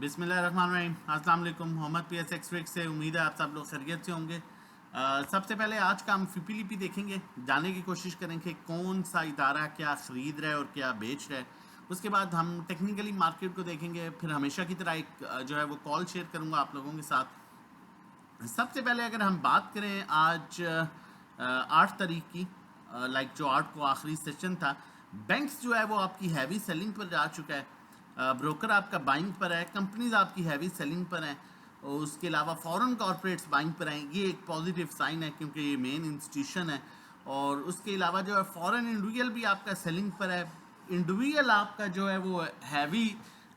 बिस्मिल्लाहिर्रहमानिर्रहीम। अस्सलाम वालेकुम। मोहम्मद पीएस एक्सपेक्ट से उम्मीद है आप सब लोग खैरियत से होंगे। सबसे पहले आज का हम फिपीलिपी देखेंगे, जानने की कोशिश करेंगे कौन सा इदारा क्या ख़रीद रहा है और क्या बेच रहा है। उसके बाद हम टेक्निकली मार्केट को देखेंगे, फिर हमेशा की तरह एक जो है वो कॉल शेयर करूंगा आप लोगों के साथ। सबसे पहले अगर हम बात करें आज 8 तारीख की, लाइक जो 8 को आखिरी सेशन था, बैंक्स जो है वो आपकी हैवी सेलिंग पर जा चुका है। ब्रोकर आपका बाइंग पर है, कंपनीज आपकी हैवी सेलिंग पर हैं, और उसके अलावा फॉरेन कॉरपोरेट्स बाइंग पर हैं। ये एक पॉजिटिव साइन है क्योंकि ये मेन इंस्टीट्यूशन है। और उसके अलावा जो है फॉरेन इंडिविजुअल भी आपका सेलिंग पर है। इंडिविजुअल आपका जो है वो हैवी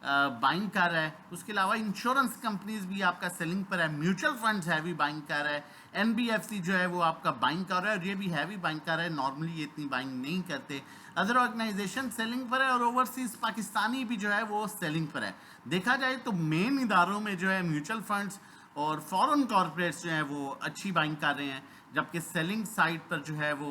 बाइंग कर रहा है। उसके अलावा इंश्योरेंस कंपनीज भी आपका सेलिंग पर है, म्यूचुअल फंड्स हैवी बाइंग कर रहा है, एनबीएफसी जो है वो आपका बाइंग कर रहा है और ये भी हैवी बाइंग कर रहा है। नॉर्मली ये इतनी बाइंग नहीं करते। अदर ऑर्गेनाइजेशन सेलिंग पर है और ओवरसीज पाकिस्तानी भी जो है वो सेलिंग पर है। देखा जाए तो मेन इदारों में जो है म्यूचुअल फंड्स और फॉरेन कॉरपोरेट्स जो हैं वो अच्छी बाइंग कर रहे हैं, जबकि सेलिंग साइड पर जो है वो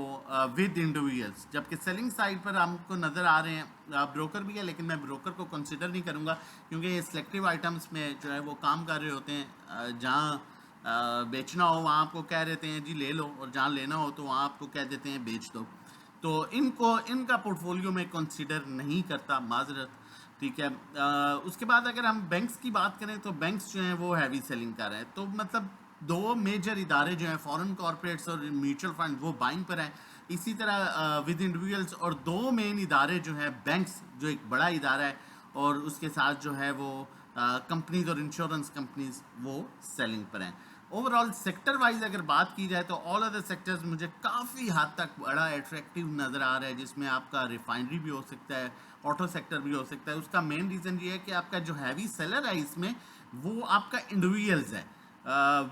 विद इंडिविजुअल्स, जबकि सेलिंग साइड पर हमको नज़र आ रहे हैं ब्रोकर भी है, लेकिन मैं ब्रोकर को कंसिडर नहीं करूँगा क्योंकि ये सिलेक्टिव आइटम्स में जो है वो काम कर रहे होते हैं। जहाँ बेचना हो वहाँ आपको कह देते हैं जी ले लो, और जहाँ लेना हो तो वहाँ आपको कह देते हैं बेच दो। तो इनको इनका पोर्टफोलियो में कंसिडर नहीं करता, माजरत। ठीक है। उसके बाद अगर हम बैंक्स की बात करें तो बैंक्स जो हैं वो हैवी सेलिंग कर रहे हैं। तो मतलब दो मेजर इदारे जो हैं फॉरेन कॉरपोरेट्स और म्यूचुअल फंड वो बाइंग पर हैं। इसी तरह विद इंडिविजुअल्स और दो मेन इदारे जो हैं बैंक्स जो एक बड़ा इदारा है, और उसके साथ जो है वो कंपनीज और इंश्योरेंस कंपनीज वो सेलिंग पर हैं। ओवरऑल सेक्टर वाइज अगर बात की जाए तो ऑल अदर सेक्टर्स मुझे काफ़ी हद तक बड़ा अट्रैक्टिव नज़र आ रहा है, जिसमें आपका रिफाइनरी भी हो सकता है, ऑटो सेक्टर भी हो सकता है। उसका मेन रीज़न ये है कि आपका जो हैवी सेलर है इसमें वो आपका इंडिविजुअल्स है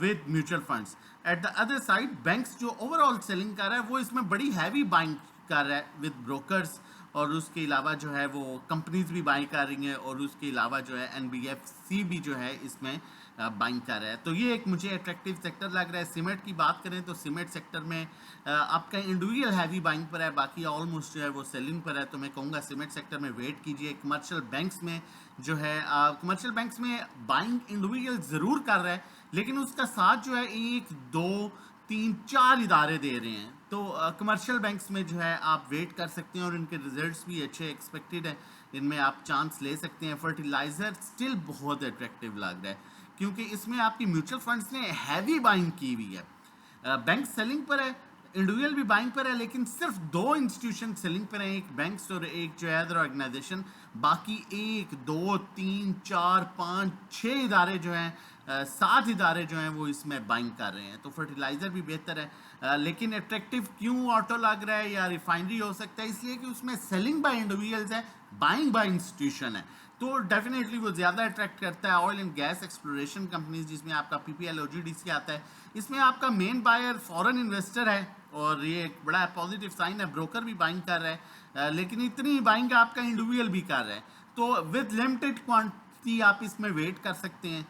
with mutual funds. At the other side banks जो ओवरऑल सेलिंग कर रहा है वो इसमें बड़ी हैवी बाइंग कर रहा है विद ब्रोकर्स, और उसके अलावा जो है वो कंपनीज भी बाइंग कर रही हैं, और उसके अलावा जो है एनबीएफसी भी जो है इसमें बाइंग कर रहा है। तो ये एक मुझे अट्रैक्टिव सेक्टर लग रहा है। सीमेंट की बात करें तो सीमेंट सेक्टर में आपका इंडिविजुअल हैवी बाइंग पर है, बाकी ऑलमोस्ट जो है वो सेलिंग पर है। तो मैं कहूँगा सीमेंट सेक्टर में वेट कीजिए। कमर्शियल बैंक्स में जो है कमर्शियल बैंक्स में बाइंग इंडिविजुअल ज़रूर कर रहा है, लेकिन उसका साथ जो है 1 2 3 4 इदारे दे रहे हैं। तो कमर्शियल बैंक्स में जो है आप वेट कर सकते हैं और इनके रिजल्ट्स भी अच्छे एक्सपेक्टेड हैं, इनमें आप चांस ले सकते हैं। फर्टिलाइज़र स्टिल बहुत अट्रैक्टिव लग रहा है क्योंकि इसमें आपकी म्यूचुअल फंड्स ने हैवी बाइंग की हुई है। बैंक सेलिंग पर है, इंडिविजुअल भी बाइंग पर है, लेकिन सिर्फ दो इंस्टीट्यूशन सेलिंग पर हैं, एक बैंक्स और एक जो है अदर ऑर्गेनाइजेशन। बाकी 1 2 3 4 5 6 इदारे जो हैं 7 इदारे जो हैं वो इसमें बाइंग कर रहे हैं। तो फर्टिलाइज़र भी बेहतर है, लेकिन अट्रैक्टिव क्यों ऑटो लग रहा है या रिफाइनरी हो सकता है, इसलिए कि उसमें सेलिंग बाय इंडिविजुअल्स है, बाइंग बाय इंस्टीट्यूशन है। तो डेफिनेटली वो ज़्यादा अट्रैक्ट करता है। Oil and gas exploration companies जिसमें आपका पीपीएल ओजीडीसी आता है, इसमें आपका मेन बायर फॉरेन इन्वेस्टर है, और ये एक बड़ा पॉजिटिव साइन है। ब्रोकर भी बाइंग कर रहा है, लेकिन इतनी बाइंग आपका इंडिविजुअल भी कर रहा है। तो विद लिमिटेड क्वांटिटी आप इसमें वेट कर सकते हैं।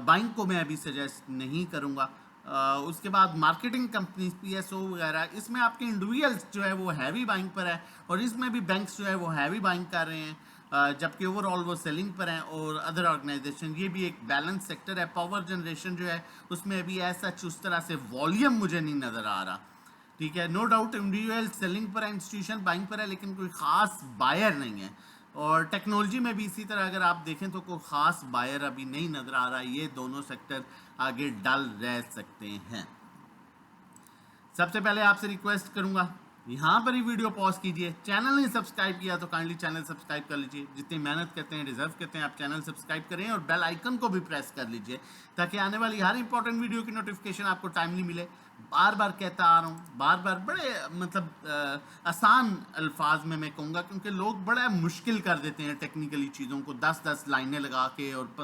बाइंग को मैं अभी सजेस्ट नहीं करूँगा। उसके बाद मार्केटिंग कंपनीज पीएसओ वगैरह, इसमें आपके इंडिविजुअल्स जो है वो हैवी बाइंग पर है, और इसमें भी बैंक्स जो है वो हैवी बाइंग कर रहे हैं, जबकि ओवरऑल वो सेलिंग पर हैं। और अदर ऑर्गेनाइजेशन, ये भी एक बैलेंस सेक्टर है। पावर जनरेशन जो है उसमें अभी ऐसा उस तरह से वॉल्यूम मुझे नहीं नज़र आ रहा। ठीक है, नो डाउट इंडिविजुअल सेलिंग पर है, इंस्टीट्यूशन बाइंग पर है, लेकिन कोई ख़ास बायर नहीं है। और टेक्नोलॉजी में भी इसी तरह अगर आप देखें तो कोई ख़ास बायर अभी नहीं नज़र आ रहा। ये दोनों सेक्टर आगे डल रह सकते हैं। सबसे पहले आपसे रिक्वेस्ट करूंगा, यहाँ पर ही वीडियो पॉज कीजिए। चैनल नहीं सब्सक्राइब किया तो काइंडली चैनल सब्सक्राइब कर लीजिए। जितनी मेहनत करते हैं, डिजर्व करते हैं, आप चैनल सब्सक्राइब करें और बेल आइकन को भी प्रेस कर लीजिए ताकि आने वाली हर इंपॉर्टेंट वीडियो की नोटिफिकेशन आपको टाइमली मिले। बार बार कहता आ रहा हूँ, बार बार बड़े मतलब आसान अल्फाज में मैं कहूँगा, क्योंकि लोग बड़ा मुश्किल कर देते हैं टेक्निकली चीज़ों को, 10-10 लाइनें लगा के और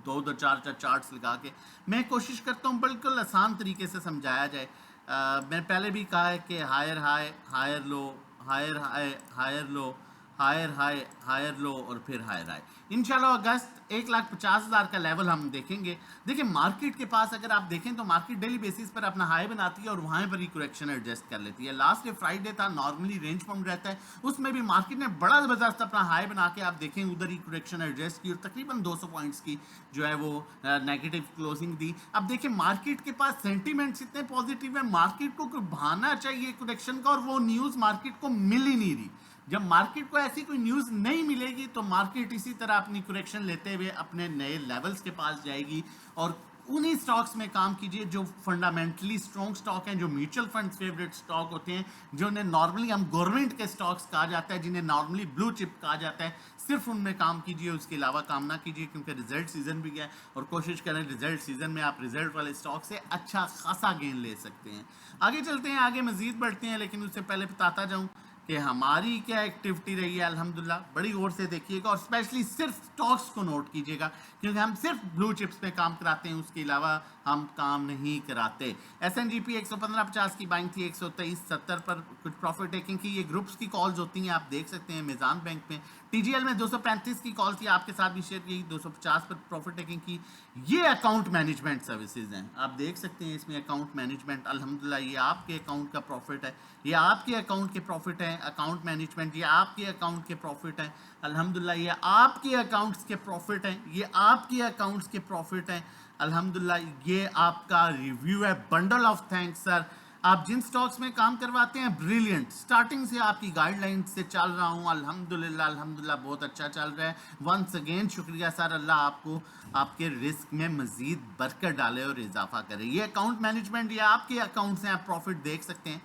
2-2 4-4 चार्ट्स लगा के। मैं कोशिश करता हूँ बिल्कुल आसान तरीके से समझाया जाए। मैंने पहले भी कहा है कि higher high, higher low, higher high, higher low, higher high, higher low और फिर हायर हाई। इंशाल्लाह अगस्त 1,50,000 का लेवल हम देखेंगे। देखिए मार्केट के पास अगर आप देखें तो मार्केट डेली बेसिस पर अपना हाई बनाती है और वहां पर ही करेक्शन एडजस्ट कर लेती है। लास्ट डे फ्राइडे था, नॉर्मली रेंज बाउंड रहता है, उसमें भी मार्केट ने बड़ा जबरदस्त अपना हाई बना के आप देखें उधर ही करेक्शन एडजस्ट की और तकरीबन 200 पॉइंट्स की जो है वो नेगेटिव क्लोजिंग दी। अब देखिए मार्केट के पास सेंटीमेंट्स इतने पॉजिटिव है, मार्केट को कोई बहाना चाहिए करेक्शन का और वो न्यूज़ मार्केट को मिल ही नहीं रही। जब मार्केट को ऐसी कोई न्यूज़ नहीं मिलेगी तो मार्केट इसी तरह अपनी करेक्शन लेते हुए अपने नए लेवल्स के पास जाएगी और उन्हीं स्टॉक्स में काम कीजिए जो फंडामेंटली स्ट्रॉन्ग स्टॉक हैं, जो म्यूचुअल फंड फेवरेट स्टॉक होते हैं, जो उन्हें नॉर्मली हम गवर्नमेंट के स्टॉक्स कहा जाता है, जिन्हें नॉर्मली ब्लू चिप कहा जाता है। सिर्फ उनमें काम कीजिए, उसके अलावा काम ना कीजिए, क्योंकि रिजल्ट सीजन भी है और कोशिश करें रिजल्ट सीजन में आप रिजल्ट वाले स्टॉक से अच्छा खासा गेन ले सकते हैं। आगे चलते हैं, आगे मजीद बढ़ते हैं, लेकिन उससे पहले बताता जाऊँ कि हमारी क्या एक्टिविटी रही है। अल्हम्दुलिल्लाह बड़ी गौर से देखिएगा और स्पेशली सिर्फ स्टॉक्स को नोट कीजिएगा, क्योंकि हम सिर्फ ब्लू चिप्स में काम कराते हैं, उसके अलावा हम काम नहीं कराते। SNGP 115.50 की बाइंग थी, 123.70 पर कुछ प्रॉफिट टेकिंग की। ये ग्रुप्स की कॉल्स होती हैं, आप देख सकते हैं मीज़ान बैंक में। TGL में 235 की कॉल थी, आपके साथ भी शेयर की, 250 पर प्रॉफिट टेकिंग की। ये अकाउंट मैनेजमेंट सर्विसेज हैं, आप देख सकते हैं इसमें अकाउंट मैनेजमेंट। अल्हम्दुलिल्लाह ये आपके अकाउंट का प्रॉफिट है, ये आपके अकाउंट के प्रॉफिट है। अकाउंट मैनेजमेंट ये आपके अकाउंट के प्रॉफिट है। अल्हम्दुलिल्लाह ये आपके अकाउंट्स के प्रॉफिट हैं, ये आपके अकाउंट्स के प्रॉफिट हैं। अल्हम्दुलिल्लाह ये आपका रिव्यू है। बंडल ऑफ थैंक्स सर, आप जिन स्टॉक्स में काम करवाते हैं ब्रिलियंट, स्टार्टिंग से आपकी गाइडलाइन से चल रहा हूँ। अल्हम्दुलिल्लाह अल्हम्दुलिल्लाह बहुत अच्छा चल रहा है। वंस अगेन शुक्रिया सर, अल्लाह आपको आपके रिस्क में मजीद बरकत डाले और इजाफा करे। ये अकाउंट मैनेजमेंट ये आपके अकाउंट्स हैं, आप प्रॉफिट देख सकते हैं।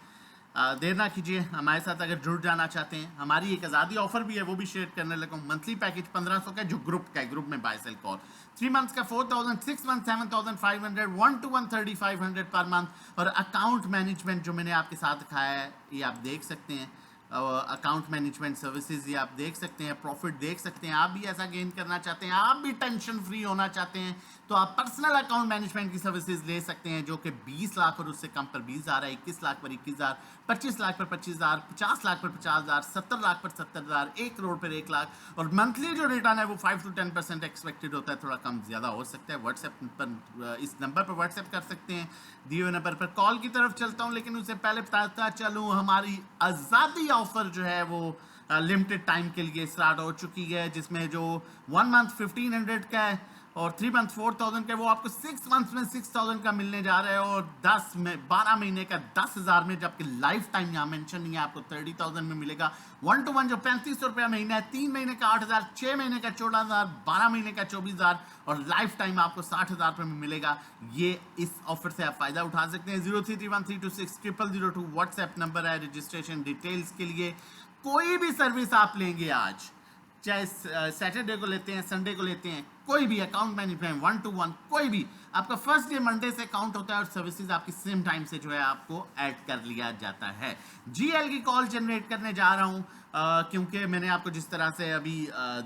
देर ना कीजिए, हमारे साथ अगर जुड़ जाना चाहते हैं, हमारी एक आज़ादी ऑफर भी है, वो भी शेयर करने लगा हूँ। मंथली पैकेज 1500 का, जो ग्रुप का है, ग्रुप में बाय सेल कॉल। 3 मंथ्स का 4000, 6 मंथ 7500, 1 to 1 3500 पर मंथ। और अकाउंट मैनेजमेंट जो मैंने आपके साथ दिखाया है ये आप देख सकते हैं। अकाउंट मैनेजमेंट सर्विसेज ये आप देख सकते हैं, प्रॉफिट देख सकते हैं। आप भी ऐसा गेन करना चाहते हैं, आप भी टेंशन फ्री होना चाहते हैं, तो आप पर्सनल अकाउंट मैनेजमेंट की सर्विसेज ले सकते हैं, जो कि 20 लाख और उससे कम पर 20,000 है, 21 लाख पर 21,000, 25 लाख पर 25,000, 50 लाख पर 50,000, 70 लाख पर 70,000, 1 करोड़ पर 1 लाख। और मंथली जो रिटर्न है वो 5 to 10% एक्सपेक्टेड होता है, थोड़ा कम ज़्यादा हो सकता है। व्हाट्सएप पर इस नंबर पर व्हाट्सएप कर सकते हैं, दिए हुए नंबर पर। कॉल की तरफ चलता हूँ, लेकिन उससे पहले बताता चलूँ हमारी आज़ादी ऑफर जो है वो लिमिटेड टाइम के लिए स्टार्ट हो चुकी है, जिसमें जो 1 मंथ 1500 का है और 3 मंथ 4000 का, वो आपको 6 मंथ्स में 6000 का मिलने जा रहा है और 12 महीने का 10,000 में, जबकि लाइफ टाइम यहाँ मेंशन नहीं है, आपको 30,000 में मिलेगा। 1 to 1 जो 3500 रुपया महीना है, 3 महीने का 8,000, 6 महीने का 14,000, 12 महीने का 24,000 और लाइफ टाइम आपको 60,000 रुपये में मिलेगा। ये इस ऑफर से आप फायदा उठा सकते हैं। 0331326002 व्हाट्सएप नंबर है रजिस्ट्रेशन डिटेल्स के लिए। कोई भी सर्विस आप लेंगे आज, चाहे सैटरडे को लेते हैं, संडे को लेते हैं, कोई भी अकाउंट मैनेजमेंट 1 to 1 कोई भी, आपका फर्स्ट डे मंडे से काउंट होता है और सर्विसेज आपकी सेम टाइम से जो है आपको ऐड कर लिया जाता है। GL की कॉल जनरेट करने जा रहा हूँ, क्योंकि मैंने आपको जिस तरह से अभी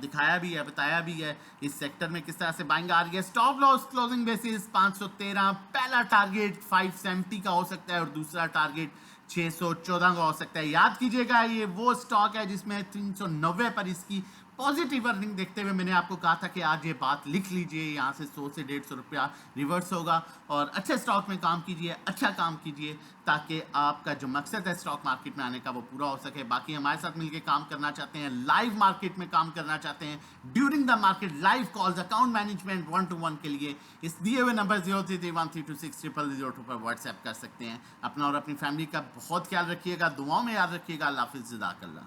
दिखाया भी है, बताया भी है इस सेक्टर में किस तरह से बाइंग आ रही है। स्टॉप लॉस क्लोजिंग बेसिस 513, पहला टारगेट 570 का हो सकता है और दूसरा टारगेट 614 का हो सकता है। याद कीजिएगा ये वो स्टॉक है जिसमें 390 पर इसकी पॉजिटिव अर्निंग देखते हुए मैंने आपको कहा था कि आज ये बात लिख लीजिए, यहाँ से 100 से 150 रुपया रिवर्स होगा। और अच्छे स्टॉक में काम कीजिए, अच्छा काम कीजिए, ताकि आपका जो मकसद है स्टॉक मार्केट में आने का वो पूरा हो सके। बाकी हमारे साथ मिलकर काम करना चाहते हैं, लाइव मार्केट में काम करना चाहते हैं, during the market live calls account management 1 to 1 के लिए इस दिए हुए नंबर 0331326002 पर व्हाट्सएप कर सकते हैं। अपना और अपनी फैमिली का बहुत ख्याल रखिएगा, दुआओं में याद रखिएगा। अल्लाह हाफिज़, जज़ाकल्लाह।